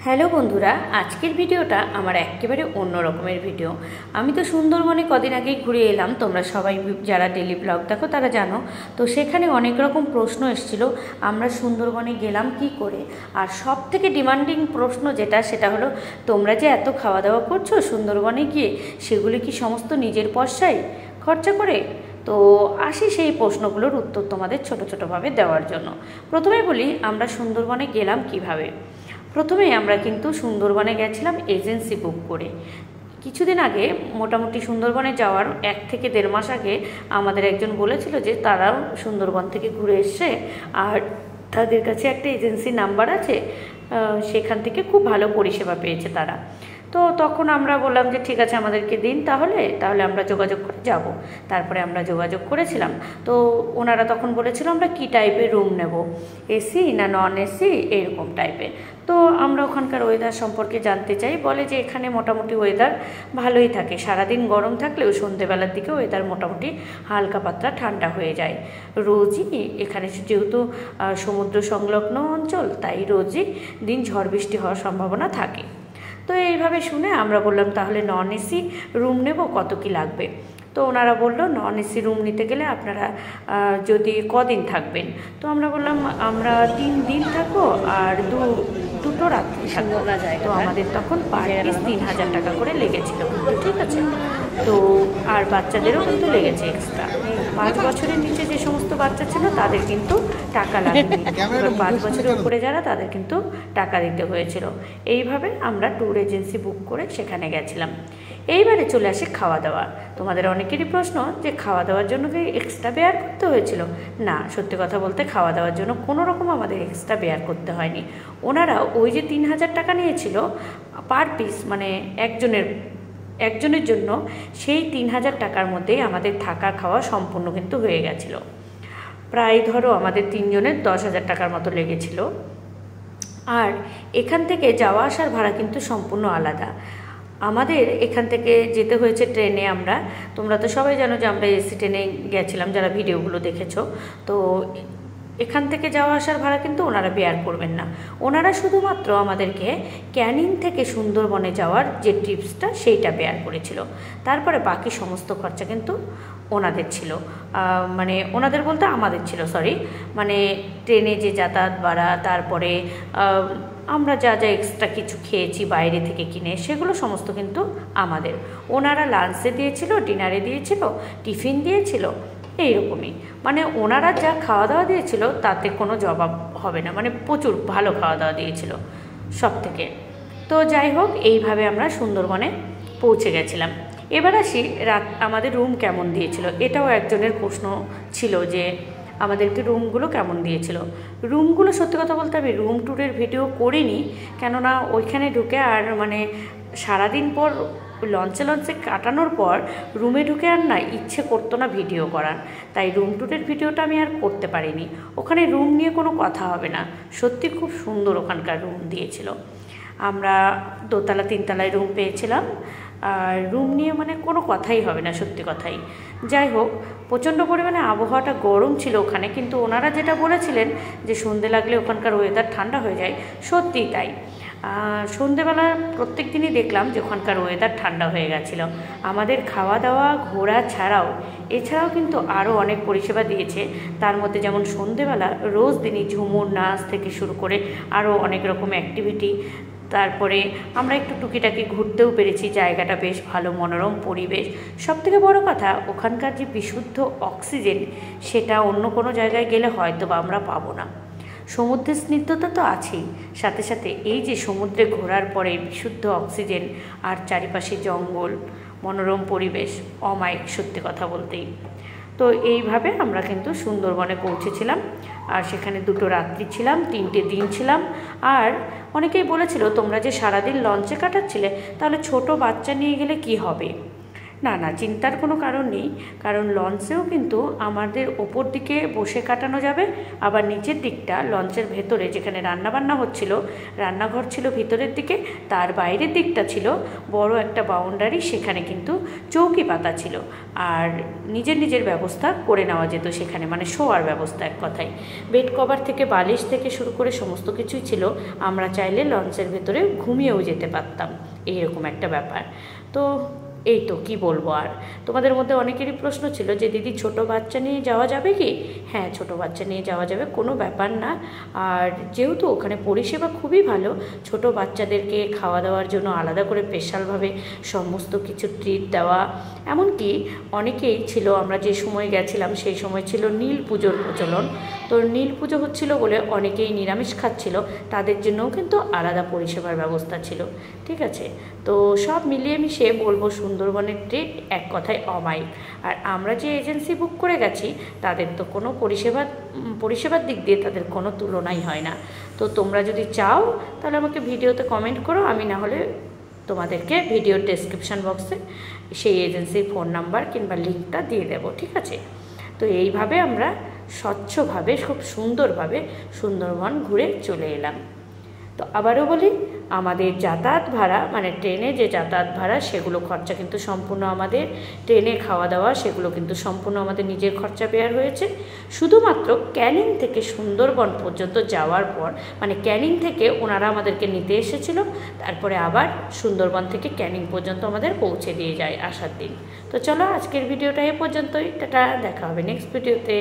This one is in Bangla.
হ্যালো বন্ধুরা, আজকের ভিডিওটা আমার একেবারে অন্য রকমের ভিডিও। আমি তো সুন্দরবনে কদিন আগেই ঘুরে এলাম, তোমরা সবাই যারা ডেলি ব্লগ দেখো তারা জানো। তো সেখানে অনেক রকম প্রশ্ন এসেছিলো আমরা সুন্দরবনে গেলাম কি করে। আর সব থেকে ডিমান্ডিং প্রশ্ন সেটা হলো, তোমরা যে এত খাওয়া দাওয়া করছো সুন্দরবনে গিয়ে, সেগুলি কি সমস্ত নিজের পয়সায় খরচা করে? তো আসি সেই প্রশ্নগুলোর উত্তর তোমাদের ছোট ছোটোভাবে দেওয়ার জন্য। প্রথমে বলি আমরা সুন্দরবনে গেলাম কিভাবে। প্রথমে আমরা কিন্তু সুন্দরবনে গেছিলাম এজেন্সি বুক করে। কিছুদিন আগে, মোটামুটি সুন্দরবনে যাওয়ার 1 থেকে 1.5 মাস আগে আমাদের একজন বলেছিল যে তারাও সুন্দরবন থেকে ঘুরে এসছে আর তাদের কাছে একটা এজেন্সি নাম্বার আছে, সেখান থেকে খুব ভালো পরিষেবা পেয়েছে তারা। তো তখন আমরা বললাম যে ঠিক আছে আমাদেরকে দিন, তাহলে আমরা যোগাযোগ করে যাব। তারপরে আমরা যোগাযোগ করেছিলাম। তো ওনারা তখন বলেছিল আমরা কি টাইপের রুম নেব, এসি না নন এসি এরকম টাইপের। তো আমরা ওখানকার ওয়েদার সম্পর্কে জানতে চাই। বলে যে এখানে মোটামুটি ওয়েদার ভালোই থাকে, সারাদিন গরম থাকলেও সন্ধ্যেবেলার দিকে ওয়েদার মোটামুটি হালকা পাতলা ঠান্ডা হয়ে যায়। রোজই এখানে যেহেতু সমুদ্র সংলগ্ন অঞ্চল, তাই রোজই দিন ঝড় বৃষ্টি হওয়ার সম্ভাবনা থাকে। তো এইভাবে শুনে আমরা বললাম তাহলে নন এসি রুম নেব, কত কি লাগবে। তো ওনারা বললো নন এসি রুম নিতে গেলে আপনারা যদি কদিন থাকবেন। তো আমরা বললাম আমরা 3 দিন থাকবো আর দুটো রাত্রি থাকবো। তো আমাদের তখন পার পিস 3,000 টাকা করে লেগেছিল, ঠিক আছে। তো আর বাচ্চাদেরও কিন্তু লেগেছে এক্সট্রা। 5 বছরের নিচে যে সমস্ত বাচ্চা ছিল তাদের কিন্তু টাকা লাগেনি, 5 বছরের উপরে যারা তাদের কিন্তু টাকা দিতে হয়েছিল। এইভাবে আমরা ট্যুর এজেন্সি বুক করে সেখানে গেছিলাম। এইবারে চলে আসে খাওয়া দাওয়া। তোমাদের অনেকেরই প্রশ্ন যে খাওয়া দাওয়ার জন্য কি এক্সট্রা বেয়ার করতে হয়েছিল? না, সত্যি কথা বলতে খাওয়া দাওয়ার জন্য কোনো রকম আমাদের এক্সট্রা বেয়ার করতে হয়নি। ওনারা ওই যে 3,000 টাকা নিয়েছিল পার পিস, মানে একজনের জন্য, সেই 3,000 টাকার মধ্যেই আমাদের থাকা খাওয়া সম্পূর্ণ কিন্তু হয়ে গেছিল। প্রায় ধরো আমাদের 3 জনের 10,000 টাকার মতো লেগেছিল। আর এখান থেকে যাওয়া আসার ভাড়া কিন্তু সম্পূর্ণ আলাদা। আমাদের এখান থেকে যেতে হয়েছে ট্রেনে। তোমরা তো সবাই জানো যে আমরা এসি ট্রেনে গেছিলাম, যারা ভিডিওগুলো দেখেছো। তো এখান থেকে যাওয়া আসার ভাড়া কিন্তু ওনারা বেয়ার করবেন না। ওনারা শুধুমাত্র আমাদেরকে ক্যানিং থেকে সুন্দরবনে যাওয়ার যে ট্রিপসটা সেইটা বেয়ার করেছিল। তারপরে বাকি সমস্ত খরচা কিন্তু ওনাদের ছিল, মানে ওনাদের বলতে আমাদের ছিল, সরি। মানে ট্রেনে যে যাতায়াত ভাড়া, তারপরে আমরা যা যা এক্সট্রা কিছু খেয়েছি বাইরে থেকে কিনে, সেগুলো সমস্ত কিন্তু আমাদের। ওনারা লাঞ্চে দিয়েছিল, ডিনারে দিয়েছিল, টিফিন দিয়েছিল, এইরকমই। মানে ওনারা যা খাওয়া দাওয়া দিয়েছিল তাতে কোনো জবাব হবে না, মানে প্রচুর ভালো খাওয়া দাওয়া দিয়েছিল সব থেকে। তো যাই হোক, এইভাবে আমরা সুন্দরবনে পৌঁছে গেছিলাম। এবার আসি আমাদের রুম কেমন দিয়েছিল। এটাও একজনের প্রশ্ন ছিল যে আমাদেরকে রুমগুলো কেমন দিয়েছিল। রুমগুলো সত্যি কথা বলতে আমি রুম ট্যুরের ভিডিও করিনি, কেননা ওইখানে ঢুকে আর মানে সারাদিন পর লঞ্চে কাটানোর পর রুমে ঢুকে আর না ইচ্ছে করতো না ভিডিও করার, তাই রুম ট্যুরের ভিডিওটা আমি আর করতে পারিনি। ওখানে রুম নিয়ে কোনো কথা হবে না, সত্যি খুব সুন্দর ওখানকার রুম দিয়েছিল। আমরা 2 তলা 3 তলায় রুম পেয়েছিলাম, আর রুম নিয়ে মানে কোনো কথাই হবে না, সত্যি কথাই। যাই হোক, প্রচণ্ড পরিমাণে আবহাওয়াটা গরম ছিল ওখানে, কিন্তু ওনারা যেটা বলেছিলেন যে সন্ধে লাগলে ওখানকার ওয়েদার ঠান্ডা হয়ে যায়, সত্যিই তাই। সন্ধেবেলা প্রত্যেক দিনই দেখলাম যে ওখানকার ওয়েদার ঠান্ডা হয়ে গেছিলো। আমাদের খাওয়া দাওয়া ঘোরা এছাড়াও কিন্তু আরও অনেক পরিষেবা দিয়েছে। তার মধ্যে যেমন সন্ধেবেলা রোজ দিনই ঝুমুর নাচ থেকে শুরু করে আরও অনেক রকম অ্যাক্টিভিটি। তারপরে আমরা একটু টুকিটাকি ঘুরতেও পেরেছি, জায়গাটা বেশ ভালো, মনোরম পরিবেশ। সবথেকে বড় কথা, ওখানকার যে বিশুদ্ধ অক্সিজেন, সেটা অন্য কোনো জায়গায় গেলে হয়তো বা আমরা পাবো না। সমুদ্রের স্নিগ্ধতা তো আছেই, সাথে সাথে এই যে সমুদ্রে ঘোরার পরে বিশুদ্ধ অক্সিজেন আর চারিপাশে জঙ্গল, মনোরম পরিবেশ, অমায়িক সত্যি কথা বলতেই। তো এইভাবে আমরা কিন্তু সুন্দরবনে পৌঁছেছিলাম, আর সেখানে 2 রাত্রি ছিলাম, 3টে দিন ছিলাম। আর অনেকেই বলেছিল তোমরা যে সারাদিন লঞ্চে কাটাচ্ছিলে, তাহলে ছোট বাচ্চা নিয়ে গেলে কি হবে। না না, চিন্তার কোনো কারণ নেই, কারণ লঞ্চেও কিন্তু আমাদের ওপর দিকে বসে কাটানো যাবে, আবার নিচের দিকটা লঞ্চের ভেতরে যেখানে রান্নাবান্না হচ্ছিল, রান্নাঘর ছিল ভিতরের দিকে, তার বাইরের দিকটা ছিল বড় একটা বাউন্ডারি, সেখানে কিন্তু চৌকি পাতা ছিল, আর নিজের নিজের ব্যবস্থা করে নেওয়া যেত সেখানে, মানে শোয়ার ব্যবস্থা এক কথায়। বেড কভার থেকে বালিশ থেকে শুরু করে সমস্ত কিছুই ছিল, আমরা চাইলে লঞ্চের ভেতরে ঘুমিয়েও যেতে পারতাম, এইরকম একটা ব্যাপার। তো এই তো কী বলবো আর। তোমাদের মধ্যে অনেকেরই প্রশ্ন ছিল যে দিদি ছোট বাচ্চা নিয়ে যাওয়া যাবে কি? হ্যাঁ, ছোট বাচ্চা নিয়ে যাওয়া যাবে, কোনো ব্যাপার না। আর যেহেতু ওখানে পরিষেবা খুবই ভালো, ছোট বাচ্চাদেরকে খাওয়া দাওয়ার জন্য আলাদা করে স্পেশালভাবে সমস্ত কিছু ট্রিট দেওয়া, এমনকি অনেকেই ছিল, আমরা যে সময় গেছিলাম সেই সময় ছিল নীল পুজোর প্রচলন, তো নীল পুজো হচ্ছিল বলে অনেকেই নিরামিষ খাচ্ছিল, তাদের জন্যও কিন্তু আলাদা পরিষেবার ব্যবস্থা ছিল। ঠিক আছে, তো সব মিলিয়ে মিশিয়ে বলবো সুন্দরবনের ট্রিট এক কথায় অমায়িক। আর আমরা যে এজেন্সি বুক করে গেছি তাদের তো কোনো পরিষেবার দিক দিয়ে তাদের কোনো তুলনাই হয় না। তো তোমরা যদি চাও তাহলে আমাকে ভিডিওতে কমেন্ট করো, আমি না হলে তোমাদেরকে ভিডিওর ডেসক্রিপশান বক্সে সেই এজেন্সির ফোন নাম্বার কিংবা লিঙ্কটা দিয়ে দেবো। ঠিক আছে, তো এইভাবে আমরা স্বচ্ছভাবে খুব সুন্দরভাবে সুন্দরবন ঘুরে চলে এলাম। তো আবারও বলি, আমাদের যাতায়াত ভাড়া মানে ট্রেনে যে যাতায়াত ভাড়া সেগুলো খরচা কিন্তু সম্পূর্ণ আমাদের, ট্রেনে খাওয়া দাওয়া সেগুলো কিন্তু সম্পূর্ণ আমাদের নিজের খরচা বেয়ার হয়েছে। শুধুমাত্র ক্যানিং থেকে সুন্দরবন পর্যন্ত যাওয়ার পর, মানে ক্যানিং থেকে ওনারা আমাদেরকে নিতে এসেছিল, তারপরে আবার সুন্দরবন থেকে ক্যানিং পর্যন্ত আমাদের পৌঁছে দিয়ে যায় আসার দিন। তো চলো আজকের ভিডিওটা এ পর্যন্তই, টাটা, দেখা হবে নেক্সট ভিডিওতে।